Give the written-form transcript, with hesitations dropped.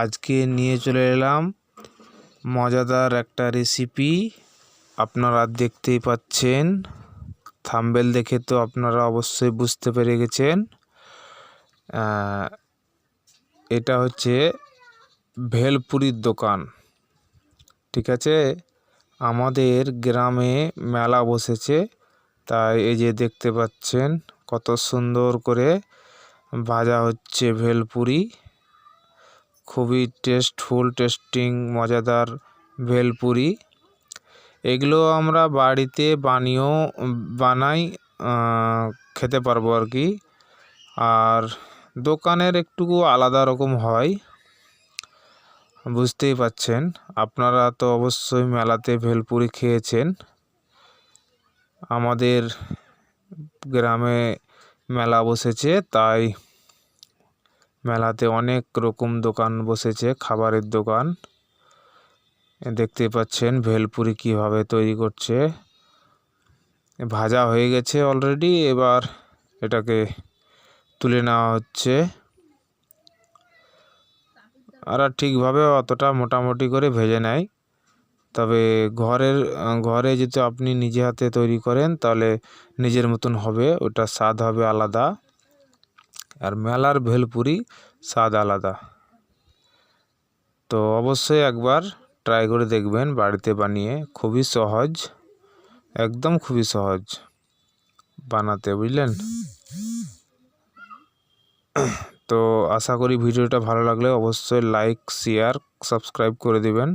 আজকে নিয়ে চলে এলাম মজাদার একটা রেসিপি। আপনারা দেখতেই পাচ্ছেন, থাম্বনেল দেখে তো আপনারা অবশ্যই বুঝতে পেরে গেছেন। এটা হচ্ছে ভেলপুরির দোকান, ঠিক আছে। আমাদের গ্রামে মেলা বসেছে, তাই এই যে দেখতে পাচ্ছেন কত সুন্দর করে ভাজা হচ্ছে ভেলপুরি। খুবই টেস্টিং মজাদার ভেলপুরি। এগুলো আমরা বাড়িতে বানাই খেতে পারবো আর কি। আর দোকানের একটু আলাদা রকম হয়, বুঝতেই পাচ্ছেন। আপনারা তো অবশ্যই মেলাতে ভেলপুরি খেয়েছেন। আমাদের গ্রামে মেলা বসেছে, তাই মেলাতে অনেক রকম দোকান বসেছে, খাবারের দোকান। দেখতে পাচ্ছেন ভেলপুরি কিভাবে তৈরি করছে। ভাজা হয়ে গেছে অলরেডি, এবার এটাকে তুলে নেওয়া হচ্ছে। আর ঠিকভাবে অতটা মোটামুটি করে ভেজে নেয়। তবে ঘরে যদি আপনি নিজে হাতে তৈরি করেন তাহলে নিজের মতন হবে, ওটা স্বাদ হবে আলাদা। আর মেলার ভেলপুরি স্বাদ আলাদা। তো অবশ্যই একবার ট্রাই করে দেখবেন বাড়িতে বানিয়ে। খুবই সহজ, একদম খুবই সহজ বানাতে, বুঝলেন। তো আশা করি ভিডিওটা ভালো লাগলে অবশ্যই লাইক, শেয়ার, সাবস্ক্রাইব করে দিবেন।